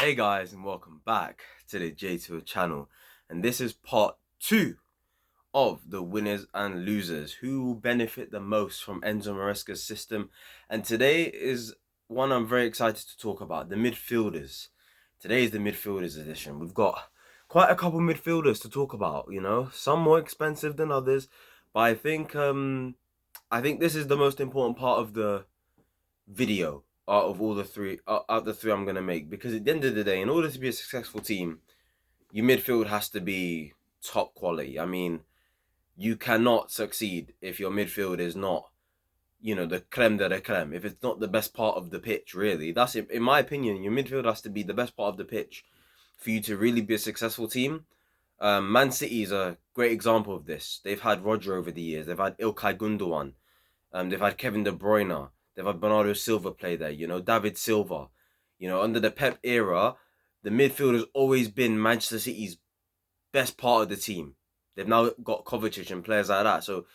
Hey guys, and welcome back to the J2 channel, and this is part 2 of the winners and losers, who will benefit the most from Enzo Maresca's system. And today is one I'm very excited to talk about, the midfielders. Today is the midfielders edition. We've got quite a couple midfielders to talk about, some more expensive than others, but I think this is the most important part of the video out of all the three, out of the three I'm gonna make, because at the end of the day, in order to be a successful team, your midfield has to be top quality. I mean, you cannot succeed if your midfield is not, the creme de la creme. If it's not the best part of the pitch, really, that's it. In my opinion, your midfield has to be the best part of the pitch for you to really be a successful team. Man City is a great example of this. They've had Roger over the years. They've had Ilkay Gundogan. They've had Kevin De Bruyne. They've had Bernardo Silva play there. David Silva. Under the Pep era, the midfield has always been Manchester City's best part of the team. They've now got Kovacic and players like that. So,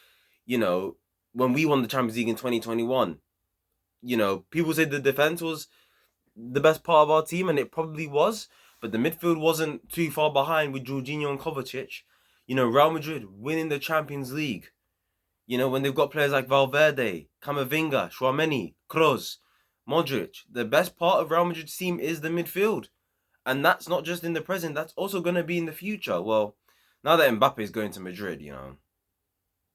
when we won the Champions League in 2021, people say the defense was the best part of our team, and it probably was. But the midfield wasn't too far behind with Jorginho and Kovacic. Real Madrid winning the Champions League. When they've got players like Valverde, Camavinga, Tchouaméni, Kroos, Modric, the best part of Real Madrid's team is the midfield. And that's not just in the present, that's also going to be in the future. Well, now that Mbappe is going to Madrid,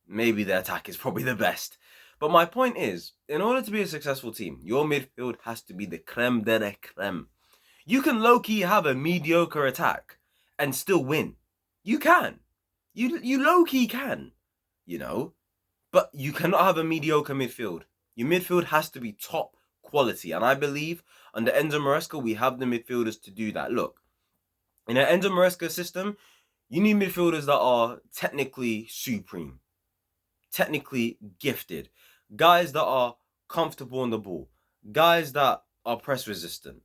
maybe the attack is probably the best. But my point is, in order to be a successful team, your midfield has to be the creme de la creme. You can low-key have a mediocre attack and still win. You can. You low-key can, But you cannot have a mediocre midfield. Your midfield has to be top quality. And I believe under Enzo Maresca, we have the midfielders to do that. Look, in an Enzo Maresca system, you need midfielders that are technically supreme, technically gifted, guys that are comfortable on the ball, guys that are press resistant,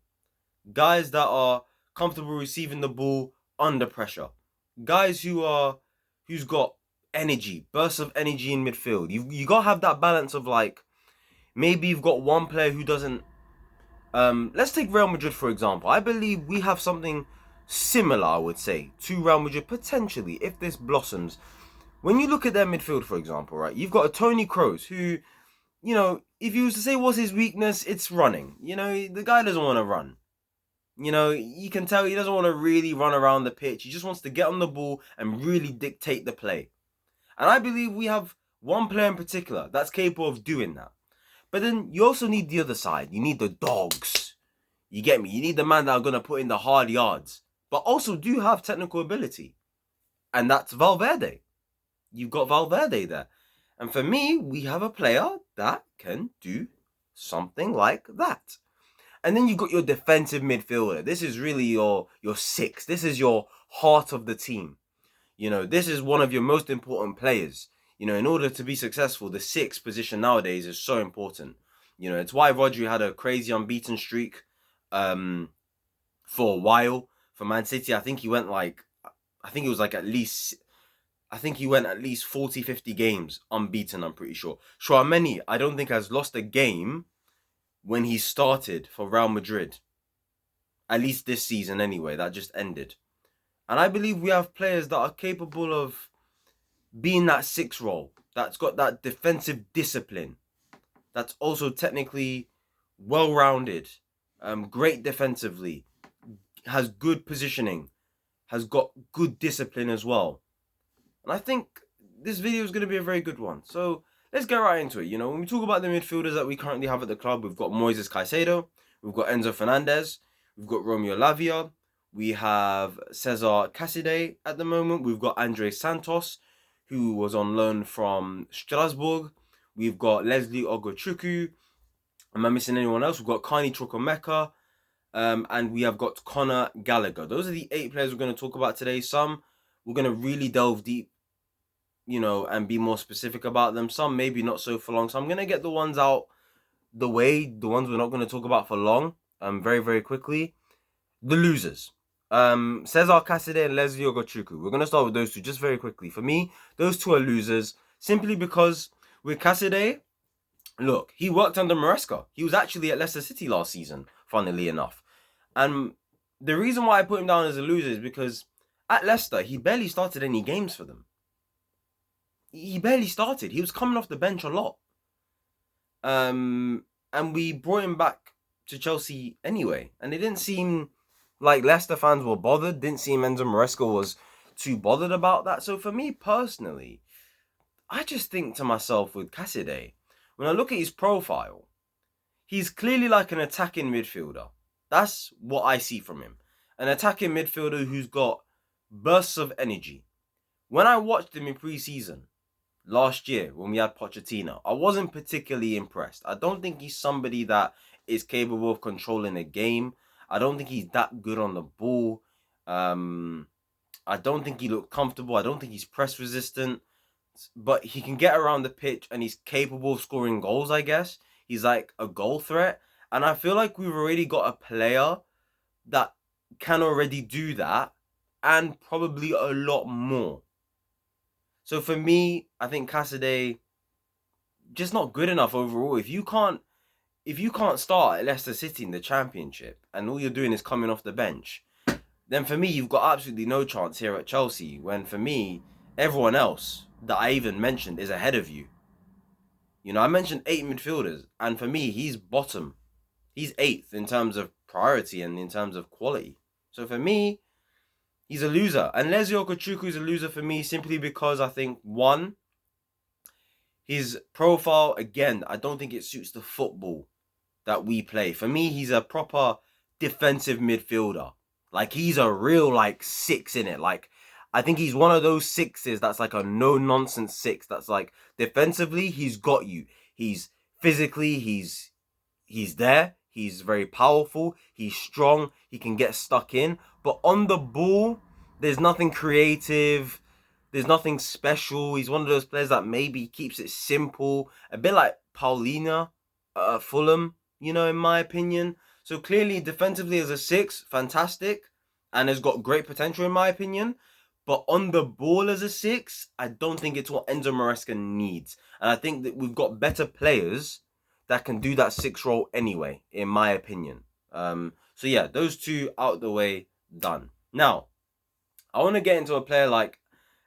guys that are comfortable receiving the ball under pressure, guys who's got energy, bursts of energy in midfield. You got to have that balance of, like, maybe you've got one player who doesn't. Let's take Real Madrid, for example. I believe we have something similar, I would say, to Real Madrid, potentially, if this blossoms. When you look at their midfield, for example, right, you've got a Toni Kroos who, if you was to say what's his weakness, it's running. The guy doesn't want to run. You can tell he doesn't want to really run around the pitch. He just wants to get on the ball and really dictate the play. And I believe we have one player in particular that's capable of doing that. But then you also need the other side. You need the dogs. You get me? You need the man that are going to put in the hard yards, but also do have technical ability. And that's Valverde. You've got Valverde there. And for me, we have a player that can do something like that. And then you've got your defensive midfielder. This is really your six. This is your heart of the team. This is one of your most important players. In order to be successful, the sixth position nowadays is so important. It's why Rodri had a crazy unbeaten streak for a while. For Man City, I think he went at least 40, 50 games unbeaten, I'm pretty sure. Tchouaméni, I don't think has lost a game when he started for Real Madrid. At least this season anyway, that just ended. And I believe we have players that are capable of being that six role, that's got that defensive discipline, that's also technically well-rounded, great defensively, has good positioning, has got good discipline as well. And I think this video is going to be a very good one. So let's get right into it. When we talk about the midfielders that we currently have at the club, we've got Moises Caicedo, we've got Enzo Fernández, we've got Romeo Lavia, we have Cesar Cassidy at the moment. We've got Andre Santos, who was on loan from Strasbourg. We've got Leslie Ogochukwu. Am I missing anyone else? We've got Carney Chukwuemeka. And we have got Conor Gallagher. Those are the 8 players we're going to talk about today. Some we're going to really delve deep, and be more specific about them. Some maybe not so for long. So I'm going to get the ones out the way, the ones we're not going to talk about for long, very, very quickly. The losers. Cesar Cassidy and Leslie Ogochukwu. We're going to start with those two just very quickly. For me, those two are losers simply because with Cassidy, look, he worked under Maresca. He was actually at Leicester City last season, funnily enough. And the reason why I put him down as a loser is because at Leicester, he barely started any games for them. He barely started. He was coming off the bench a lot. And we brought him back to Chelsea anyway. And it didn't seem like Leicester fans were bothered. Didn't seem Enzo Maresca was too bothered about that. So for me personally, I just think to myself with Caicedo, when I look at his profile, he's clearly like an attacking midfielder. That's what I see from him. An attacking midfielder who's got bursts of energy. When I watched him in pre-season last year when we had Pochettino, I wasn't particularly impressed. I don't think he's somebody that is capable of controlling a game. I don't think he's that good on the ball. I don't think he looked comfortable. I don't think he's press resistant. But he can get around the pitch and he's capable of scoring goals, I guess. He's like a goal threat. And I feel like we've already got a player that can already do that and probably a lot more. So for me, I think Caicedo just not good enough overall. If you can't start at Leicester City in the Championship and all you're doing is coming off the bench, then for me you've got absolutely no chance here at Chelsea. When for me, everyone else that I even mentioned is ahead of you. You know, I mentioned 8 midfielders, and for me, he's bottom. He's 8th in terms of priority and in terms of quality. So for me, he's a loser. And Leslie Okachuku is a loser for me simply because I think, one, his profile, again, I don't think it suits the football that we play. For me, he's a proper defensive midfielder. Like, he's a real, like, 6 in it. Like, I think he's one of those 6s that's like a no-nonsense 6. That's like, defensively, he's got you. He's physically, he's there. He's very powerful. He's strong. He can get stuck in. But on the ball, there's nothing creative. There's nothing special. He's one of those players that maybe keeps it simple. A bit like Paulina at Fulham, you know, in my opinion. So clearly, defensively as a 6, fantastic. And has got great potential, in my opinion. But on the ball as a 6, I don't think it's what Enzo Maresca needs. And I think that we've got better players that can do that 6 role anyway, in my opinion. So yeah, those two out the way, done. Now, I want to get into a player like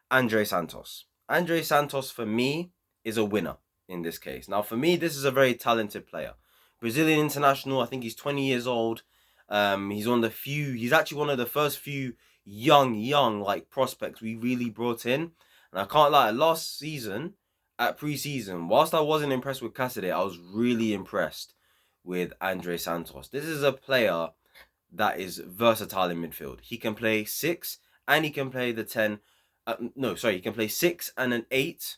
Andre Santos. Andre Santos, for me, is a winner in this case. Now, for me, this is a very talented player. Brazilian international, I think he's 20 years old. He's actually one of the first few young like prospects we really brought in. And I can't lie, last season at pre-season, whilst I wasn't impressed with Caicedo, I was really impressed with Andre Santos. This is a player that is versatile in midfield. He can play 6 and he can play the 10. He can play 6 and an 8.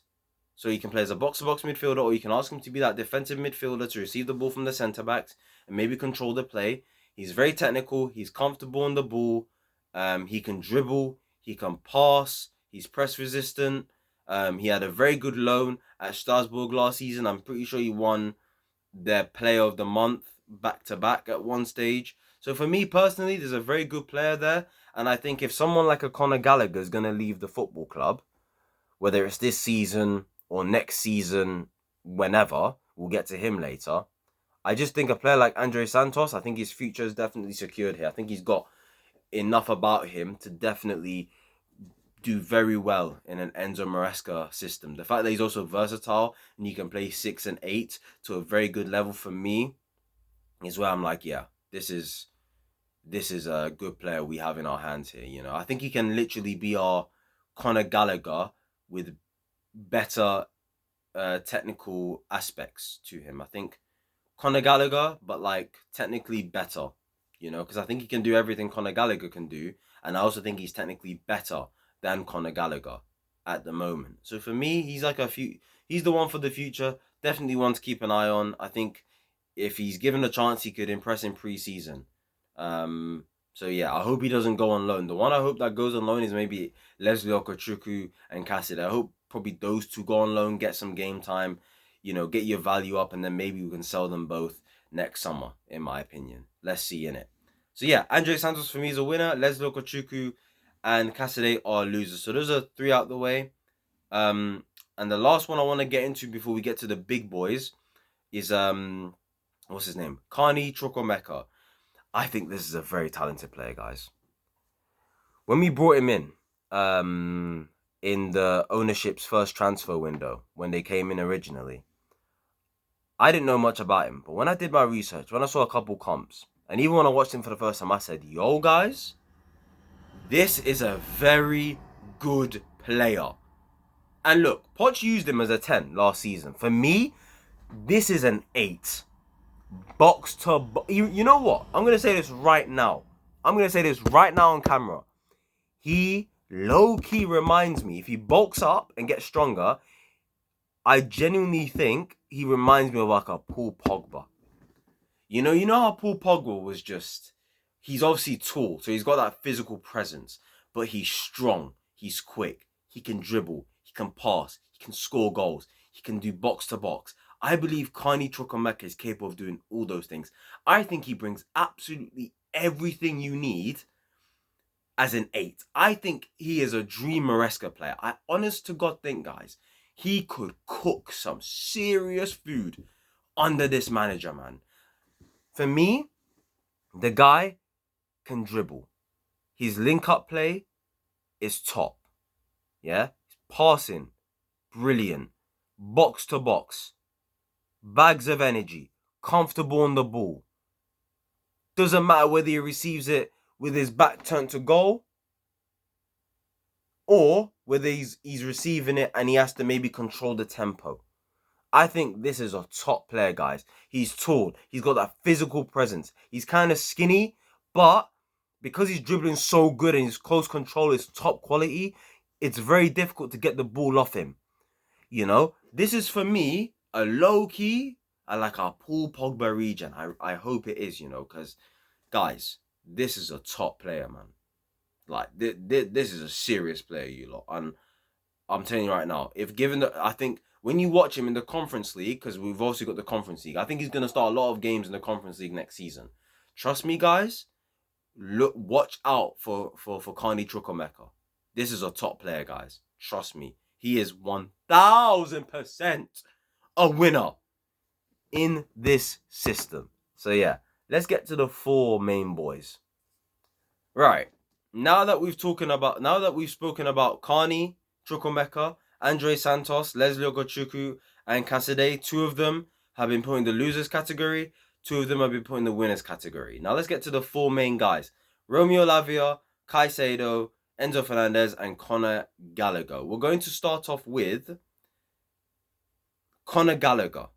So he can play as a box-to-box midfielder, or you can ask him to be that defensive midfielder to receive the ball from the centre-backs and maybe control the play. He's very technical. He's comfortable on the ball. He can dribble. He can pass. He's press resistant. He had a very good loan at Strasbourg last season. I'm pretty sure he won their Player of the Month back-to-back at one stage. So for me personally, there's a very good player there. And I think if someone like a Conor Gallagher is going to leave the football club, whether it's this season or next season, whenever, we'll get to him later. I just think a player like Andre Santos, I think his future is definitely secured here. I think he's got enough about him to definitely do very well in an Enzo Maresca system. The fact that he's also versatile and you can play 6 and 8 to a very good level for me is where I'm like, yeah, this is a good player we have in our hands here. You know, I think he can literally be our Conor Gallagher with better technical aspects to him. I think Conor Gallagher, but like technically better, you know, because I think he can do everything Conor Gallagher can do, and I also think he's technically better than Conor Gallagher at the moment. So for me, he's the one for the future. Definitely one to keep an eye on. I think if he's given a chance, he could impress in pre-season. So yeah, I hope he doesn't go on loan. The one I hope that goes on loan is maybe Leslie Okachuku and Caicedo. I hope probably those two go on loan, get some game time, you know, get your value up, and then maybe we can sell them both next summer, in my opinion. Let's see in it. So yeah, Andre Santos for me is a winner. Leslie Okachuku and Caicedo are losers. So those are 3 out the way. And the last one I want to get into before we get to the big boys is what's his name? Carney Chukwuemeka. I think this is a very talented player, guys. When we brought him in the ownership's first transfer window, when they came in originally, I didn't know much about him. But when I did my research, when I saw a couple comps, and even when I watched him for the first time, I said, yo, guys, this is a very good player. And look, Poch used him as a 10 last season. For me, this is an 8. Box to box. You know what? I'm going to say this right now. I'm going to say this right now on camera. He low-key reminds me, if he bulks up and gets stronger, I genuinely think he reminds me of like a Paul Pogba. You know how Paul Pogba was just... He's obviously tall, so he's got that physical presence. But he's strong. He's quick. He can dribble. He can pass. He can score goals. He can do box-to-box. I believe Carney Chukwuemeka is capable of doing all those things. I think he brings absolutely everything you need as an 8. I think he is a dream Maresca player. I honest to God think, guys, he could cook some serious food under this manager, man. For me, the guy can dribble. His link-up play is top. Yeah? Passing, brilliant. Box to box. Bags of energy. Comfortable on the ball. Doesn't matter whether he receives it with his back turned to goal or whether he's receiving it and he has to maybe control the tempo. I think this is a top player, guys. He's tall. He's got that physical presence. He's kind of skinny, but because he's dribbling so good and his close control is top quality, it's very difficult to get the ball off him. You know, this is for me a low-key, like a Paul Pogba region. I hope it is, because, guys, this is a top player, man. Like, this is a serious player, you lot. And I'm telling you right now, I think when you watch him in the Conference League, because we've also got the Conference League, I think he's going to start a lot of games in the Conference League next season. Trust me, guys. Watch out for Carney Chukwuemeka. This is a top player, guys. Trust me. He is 1000% a winner in this system. So yeah, let's get to the 4 main boys. Right. Now that we've spoken about Carney Chukwuemeka, Andre Santos, Leslie Ogochukwu, and Kasede, 2 of them have been put in the losers category. 2 of them have been put in the winners category. Now let's get to the 4 main guys. Romeo Lavia, Caicedo, Enzo Fernández, and Conor Gallagher. We're going to start off with Conor Gallagher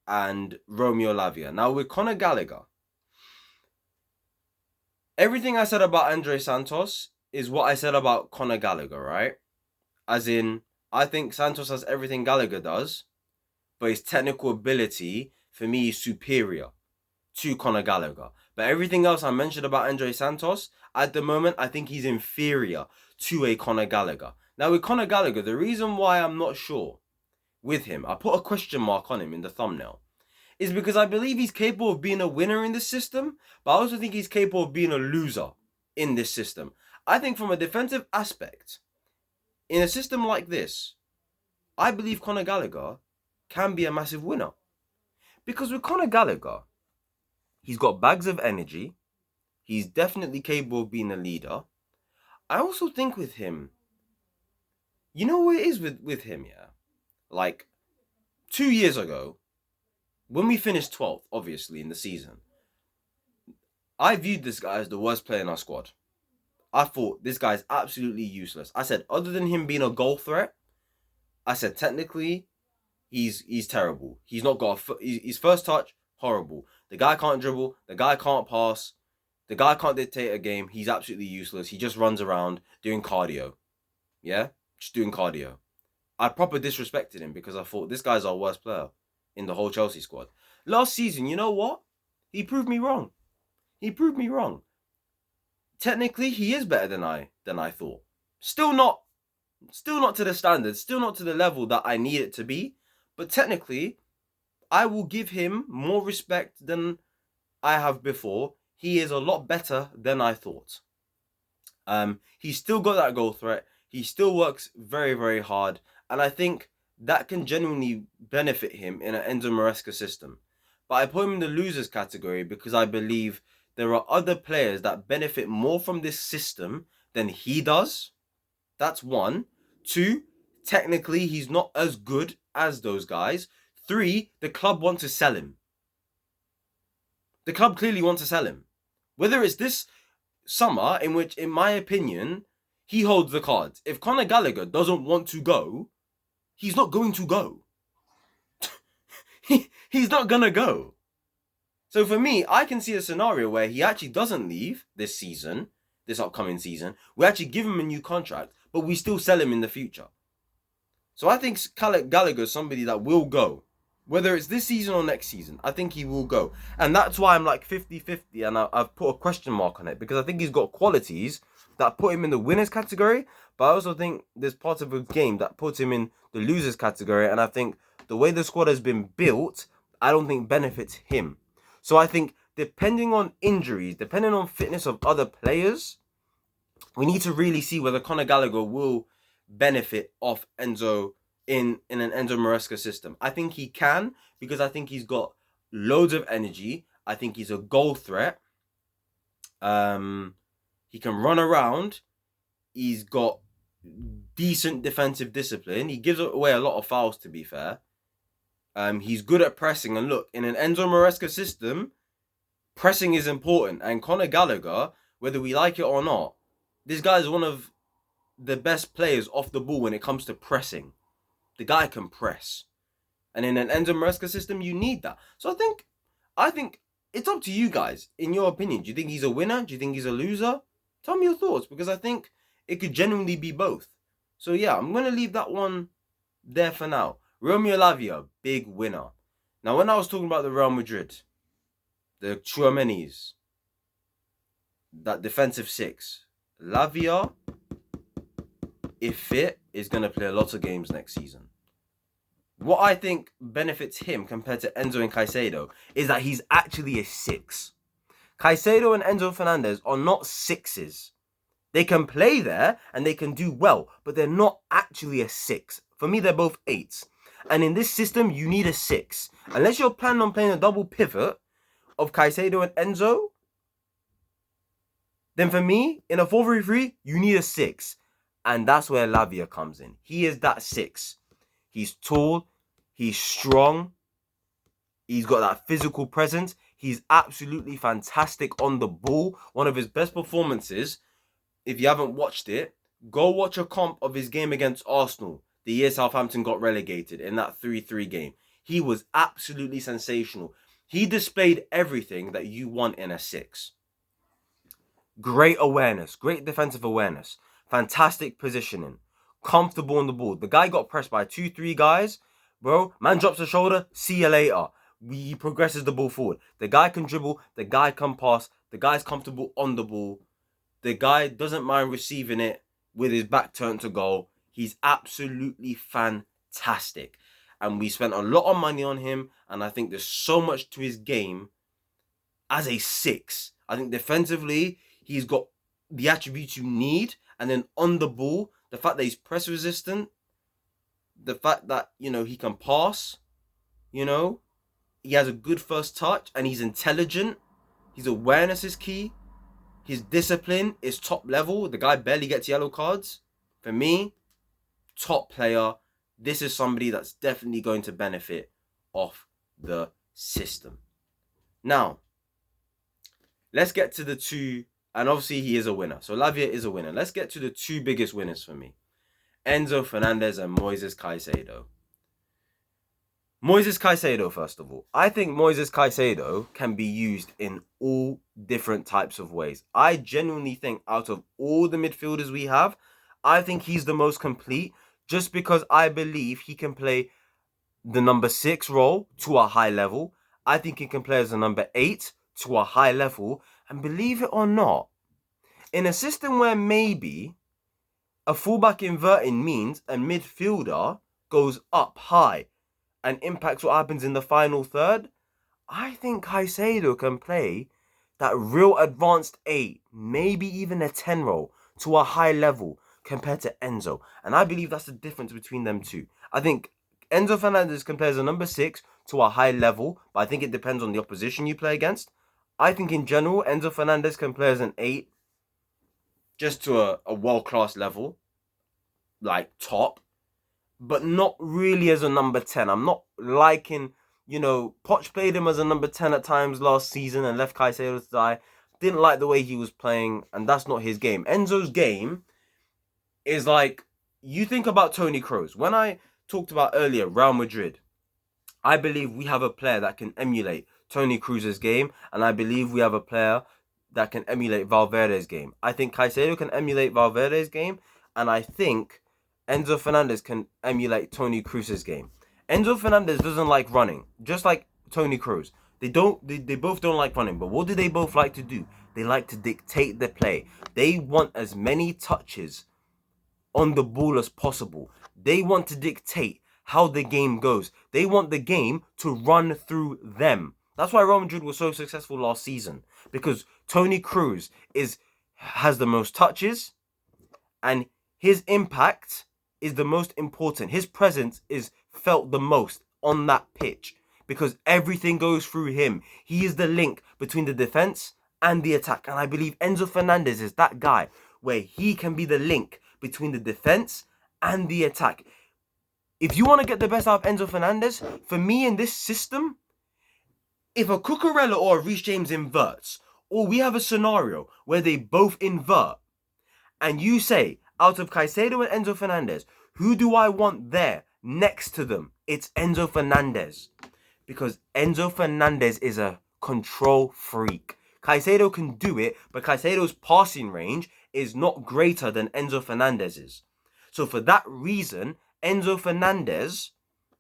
and Romeo Lavia. Now with Conor Gallagher, everything I said about Andre Santos is what I said about Conor Gallagher, right? As in, I think Santos has everything Gallagher does, but his technical ability, for me, is superior to Conor Gallagher. But everything else I mentioned about Andre Santos, at the moment, I think he's inferior to a Conor Gallagher. Now, with Conor Gallagher, the reason why I'm not sure with him, I put a question mark on him in the thumbnail, is because I believe he's capable of being a winner in this system, but I also think he's capable of being a loser in this system. I think from a defensive aspect, in a system like this, I believe Conor Gallagher can be a massive winner. Because with Conor Gallagher, he's got bags of energy. He's definitely capable of being a leader. I also think with him, you know what it is with him, yeah? Like, 2 years ago, when we finished 12th, obviously, in the season, I viewed this guy as the worst player in our squad. I thought, this guy's absolutely useless. I said, other than him being a goal threat, I said, technically, he's terrible. He's not got his first touch, horrible. The guy can't dribble. The guy can't pass. The guy can't dictate a game. He's absolutely useless. He just runs around doing cardio. Yeah? Just doing cardio. I proper disrespected him because I thought, this guy's our worst player in the whole Chelsea squad. Last season, you know what? He proved me wrong. Technically, he is better than I thought. Still not to the standards, still not to the level that I need it to be. But technically, I will give him more respect than I have before. He is a lot better than I thought. He's still got that goal threat. He still works very, very hard. And I think that can genuinely benefit him in an Enzo Maresca system. But I put him in the losers category because I believe there are other players that benefit more from this system than he does. That's one. Two, technically, he's not as good as those guys. Three, the club want to sell him. The club clearly want to sell him. Whether it's this summer, in which, in my opinion, he holds the cards. If Conor Gallagher doesn't want to go, he's not going to go. He's not going to go. So for me, I can see a scenario where he actually doesn't leave this season, this upcoming season. We actually give him a new contract, but we still sell him in the future. So I think Gallagher is somebody that will go. Whether it's this season or next season, I think he will go. And that's why I'm like 50-50, and I've put a question mark on it, because I think he's got qualities that put him in the winners category, but I also think there's part of a game that puts him in the losers category, and I think the way the squad has been built, I don't think benefits him. So I think depending on injuries, depending on fitness of other players, we need to really see whether Conor Gallagher will benefit off Enzo in an Enzo Maresca system. I think he can, because I think he's got loads of energy. I think he's a goal threat. He can run around. He's got decent defensive discipline. He gives away a lot of fouls, to be fair. He's good at pressing. And look, in an Enzo Maresca system, pressing is important. And Conor Gallagher, whether we like it or not, this guy is one of the best players off the ball when it comes to pressing. The guy can press. And in an Enzo Maresca system, you need that. So I think it's up to you guys. In your opinion, do you think he's a winner? Do you think he's a loser? Tell me your thoughts, because I think it could genuinely be both. So yeah, I'm going to leave that one there for now. Romeo Lavia, big winner. Now, when I was talking about the Real Madrid, the Tchouaménis, that defensive six, Lavia, if fit, is going to play a lot of games next season. What I think benefits him compared to Enzo and Caicedo is that he's actually a six. Caicedo and Enzo Fernández are not sixes. They can play there and they can do well, but they're not actually a six. For me, they're both eights. And in this system, you need a six. Unless you're planning on playing a double pivot of Caicedo and Enzo, then for me, in a 4-3-3, you need a six. And that's where Lavia comes in. He is that six. He's tall. He's strong. He's got that physical presence. He's absolutely fantastic on the ball. One of his best performances, if you haven't watched it, go watch a comp of his game against Arsenal the year Southampton got relegated in that 3-3 game. He was absolutely sensational. He displayed everything that you want in a six. Great awareness. Great defensive awareness. Fantastic positioning. Comfortable on the ball. The guy got pressed by 2-3 guys. Bro, man drops the shoulder. See you later. He progresses the ball forward. The guy can dribble. The guy can pass. The guy's comfortable on the ball. The guy doesn't mind receiving it with his back turned to goal. He's absolutely fantastic. And we spent a lot of money on him. And I think there's so much to his game as a six. I think defensively, he's got the attributes you need. And then on the ball, the fact that he's press resistant, the fact that, he can pass, he has a good first touch and he's intelligent. His awareness is key. His discipline is top level. The guy barely gets yellow cards. For me, top player. This is somebody that's definitely going to benefit off the system. Now, let's get to the two. And obviously, he is a winner. So, Lavia is a winner. Let's get to the two biggest winners for me. Enzo Fernández and Moises Caicedo. Moises Caicedo, first of all. I think Moises Caicedo can be used in all different types of ways. I genuinely think out of all the midfielders we have, I think he's the most complete, just because I believe he can play the number 6 role to a high level. I think he can play as a number 8 to a high level. And believe it or not, in a system where maybe a fullback inverting means a midfielder goes up high and impacts what happens in the final third, I think Caicedo can play that real advanced 8, maybe even a 10 role to a high level compared to Enzo. And I believe that's the difference between them two. I think Enzo Fernández can play as a number 6 to a high level, but I think it depends on the opposition you play against. I think in general, Enzo Fernández can play as an 8 just to a world-class level, like top, but not really as a number 10. I'm not liking, Poch played him as a number 10 at times last season and left Caicedo to die. Didn't like the way he was playing, and that's not his game. Enzo's game is like, you think about Toni Kroos. When I talked about earlier, Real Madrid, I believe we have a player that can emulate Toni Kroos's game, and I believe we have a player that can emulate Valverde's game. I think Caicedo can emulate Valverde's game, and I think Enzo Fernández can emulate Toni Kroos's game. Enzo Fernández doesn't like running, just like Toni Kroos. They both don't like running, but what do they both like to do? They like to dictate the play. They want as many touches on the ball as possible. They want to dictate how the game goes. They want the game to run through them. That's why Real Madrid was so successful last season, because Toni Kroos has the most touches, and his impact is the most important. His presence is felt the most on that pitch because everything goes through him. He is the link between the defense and the attack, and I believe Enzo Fernández is that guy where he can be the link between the defense and the attack. If you want to get the best out of Enzo Fernández, for me in this system, if a Cucurella or a Reece James inverts, or we have a scenario where they both invert, and you say, out of Caicedo and Enzo Fernández, who do I want there next to them? It's Enzo Fernández. Because Enzo Fernández is a control freak. Caicedo can do it, but Caicedo's passing range is not greater than Enzo Fernández's. So for that reason, Enzo Fernández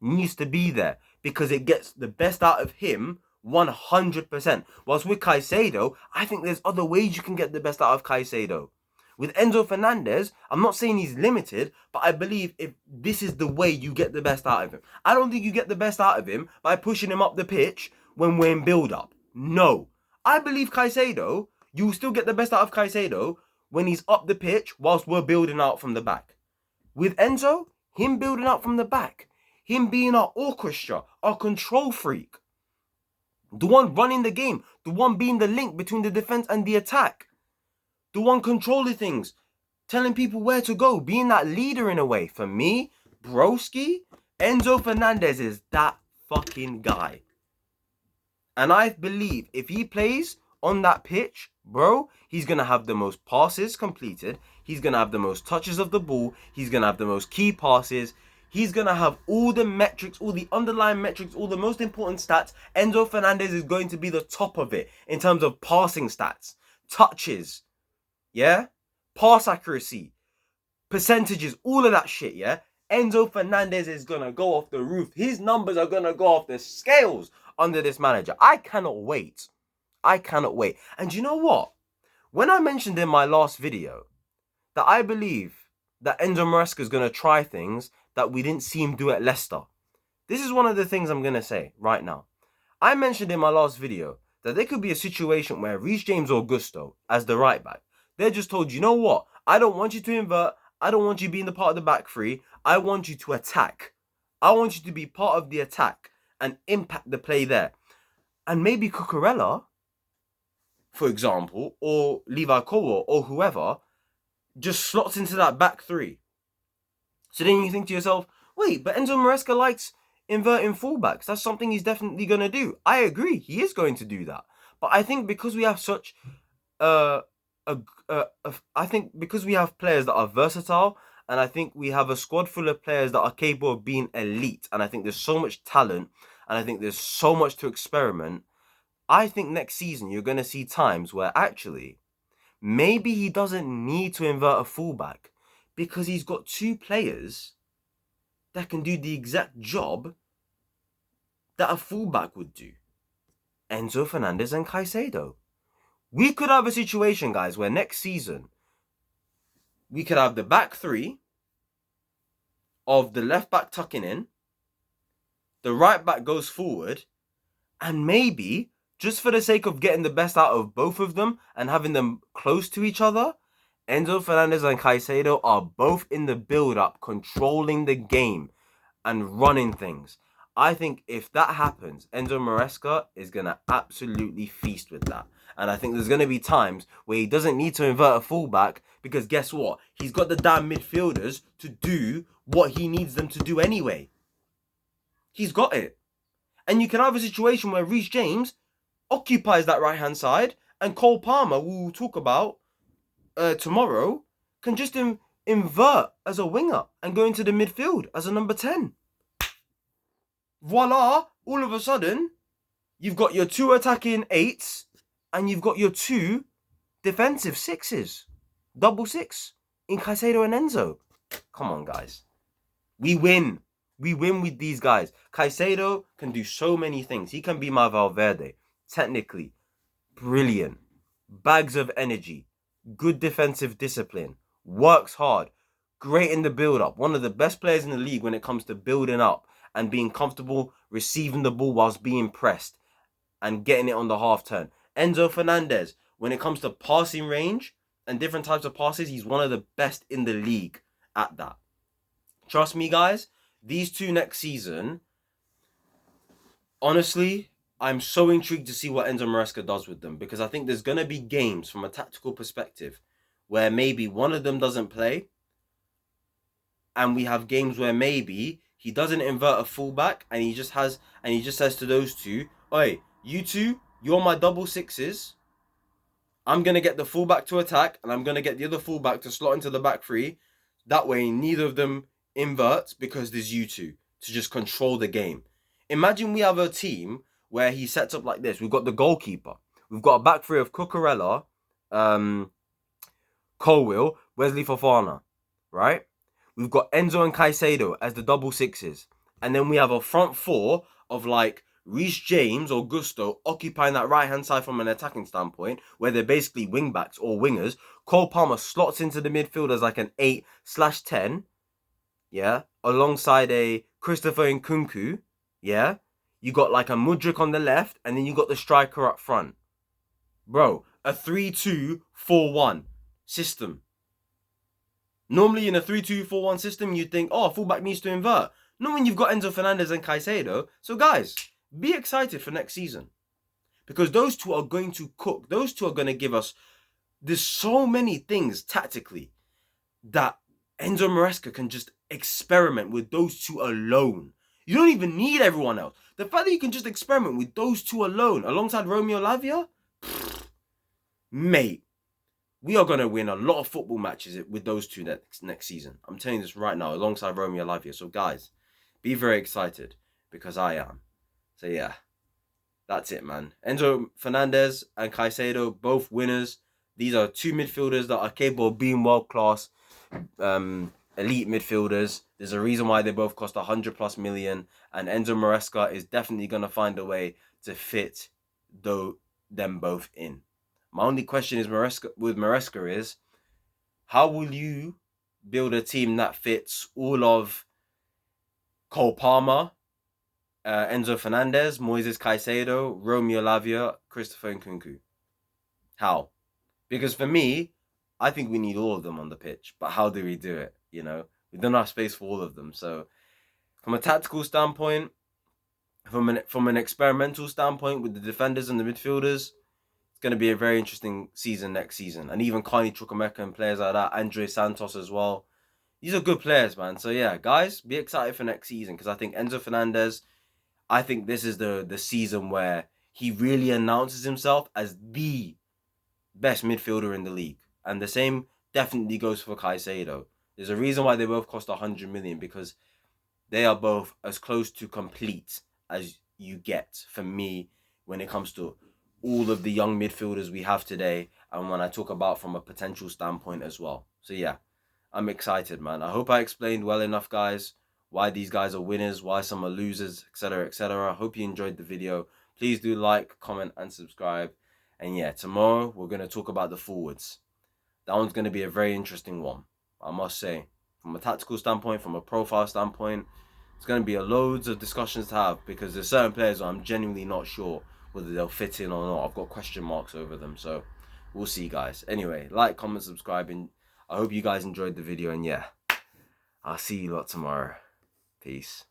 needs to be there because it gets the best out of him 100%. Whilst with Caicedo, I think there's other ways you can get the best out of Caicedo. With Enzo Fernández, I'm not saying he's limited, but I believe if this is the way you get the best out of him. I don't think you get the best out of him by pushing him up the pitch when we're in build-up. No. I believe Caicedo, you still get the best out of Caicedo when he's up the pitch whilst we're building out from the back. With Enzo, him building out from the back, him being our orchestra, our control freak, the one running the game, the one being the link between the defense and the attack, the one controlling things, telling people where to go, being that leader in a way. For me, broski, Enzo Fernández is that fucking guy. And I believe if he plays on that pitch, bro, he's going to have the most passes completed. He's going to have the most touches of the ball. He's going to have the most key passes. He's going to have all the metrics, all the underlying metrics, all the most important stats. Enzo Fernández is going to be the top of it in terms of passing stats, touches, yeah? Pass accuracy, percentages, all of that shit, yeah? Enzo Fernández is going to go off the roof. His numbers are going to go off the scales under this manager. I cannot wait. I cannot wait. And you know what? When I mentioned in my last video that I believe that Enzo Maresca is going to try things that we didn't see him do at Leicester, this is one of the things I'm going to say right now. I mentioned in my last video that there could be a situation where Reece James or Gusto, as the right back, they're just told, you know what? I don't want you to invert. I don't want you being the part of the back three. I want you to attack. I want you to be part of the attack and impact the play there. And maybe Cucurella, for example, or Levi Colwill or whoever, just slots into that back three. So then you think to yourself, wait, but Enzo Maresca likes inverting fullbacks. That's something he's definitely going to do. I agree. He is going to do that. But I think because we have such I think because we have players that are versatile, and I think we have a squad full of players that are capable of being elite, and I think there's so much talent, and I think there's so much to experiment, I think next season you're going to see times where actually maybe he doesn't need to invert a fullback because he's got two players that can do the exact job that a fullback would do. Enzo Fernández and Caicedo. We could have a situation, guys, where next season we could have the back three of the left back tucking in, the right back goes forward, and maybe, just for the sake of getting the best out of both of them and having them close to each other, Enzo Fernández and Caicedo are both in the build-up, controlling the game and running things. I think if that happens, Enzo Maresca is going to absolutely feast with that. And I think there's going to be times where he doesn't need to invert a fullback because guess what? He's got the damn midfielders to do what he needs them to do anyway. He's got it. And you can have a situation where Reece James occupies that right-hand side and Cole Palmer, we'll talk about tomorrow, can just invert as a winger and go into the midfield as a number 10. Voila, all of a sudden, you've got your 2 attacking 8s and you've got your 2 defensive 6s. Double 6 in Caicedo and Enzo. Come on, guys. We win. We win with these guys. Caicedo can do so many things. He can be my Valverde. Technically, brilliant. Bags of energy. Good defensive discipline. Works hard. Great in the build-up. One of the best players in the league when it comes to building up and being comfortable receiving the ball whilst being pressed and getting it on the half turn. Enzo Fernández, when it comes to passing range and different types of passes, he's one of the best in the league at that. Trust me, guys, these 2 next season, honestly, I'm so intrigued to see what Enzo Maresca does with them because I think there's going to be games from a tactical perspective where maybe one of them doesn't play and we have games where maybe he doesn't invert a fullback and he just says to those 2, "Oi, you 2, you're my double 6s. I'm going to get the fullback to attack and I'm going to get the other fullback to slot into the back 3. That way, neither of them inverts because there's you 2 to just control the game." Imagine we have a team where he sets up like this. We've got the goalkeeper. We've got a back 3 of Cucurella, Colwill, Wesley Fofana, right? We've got Enzo and Caicedo as the double 6s. And then we have a front 4 of like Reece James or Gusto occupying that right-hand side from an attacking standpoint, where they're basically wing-backs or wingers. Cole Palmer slots into the midfield as like an 8/10, yeah, alongside a Christopher Nkunku, yeah. You got like a Mudryk on the left, and then you got the striker up front. Bro, a 3-2-4-1 system. Normally in a 3-2-4-1 system, you'd think, oh, fullback needs to invert. Not when you've got Enzo Fernández and Caicedo. So guys, be excited for next season. Because those 2 are going to cook. Those 2 are going to give us... There's so many things tactically that Enzo Maresca can just experiment with those 2 alone. You don't even need everyone else. The fact that you can just experiment with those 2 alone alongside Romeo Lavia, mate, we are going to win a lot of football matches with those 2 next season. I'm telling you this right now, alongside Romeo Lavia. So guys, be very excited because I am. So yeah, that's it, man. Enzo Fernández and Caicedo, both winners. These are 2 midfielders that are capable of being world-class elite midfielders. There's a reason why they both cost 100+ million, and Enzo Maresca is definitely going to find a way to fit them both in. My only question is with Maresca is, how will you build a team that fits all of Cole Palmer, Enzo Fernández, Moises Caicedo, Romeo Lavia, Christopher Nkunku? How? Because for me, I think we need all of them on the pitch. But how do we do it? You know, we don't have space for all of them. So from a tactical standpoint, from an experimental standpoint with the defenders and the midfielders, it's going to be a very interesting season next season. And even Carney Chukwuemeka and players like that, Andre Santos as well. These are good players, man. So yeah, guys, be excited for next season because I think Enzo Fernández, I think this is the season where he really announces himself as the best midfielder in the league. And the same definitely goes for Caicedo. There's a reason why they both cost 100 million because they are both as close to complete as you get for me when it comes to all of the young midfielders we have today and when I talk about from a potential standpoint as well. So yeah, I'm excited, man. I hope I explained well enough, guys, why these guys are winners, why some are losers, etc., etc. I hope you enjoyed the video. Please do like, comment, and subscribe. And yeah, tomorrow we're going to talk about the forwards. That one's going to be a very interesting one, I must say. From a tactical standpoint, from a profile standpoint, it's going to be loads of discussions to have because there's certain players where I'm genuinely not sure whether they'll fit in or not. I've got question marks over them, so we'll see, guys. Anyway, like, comment, subscribe, and I hope you guys enjoyed the video. And yeah, I'll see you lot tomorrow. Peace.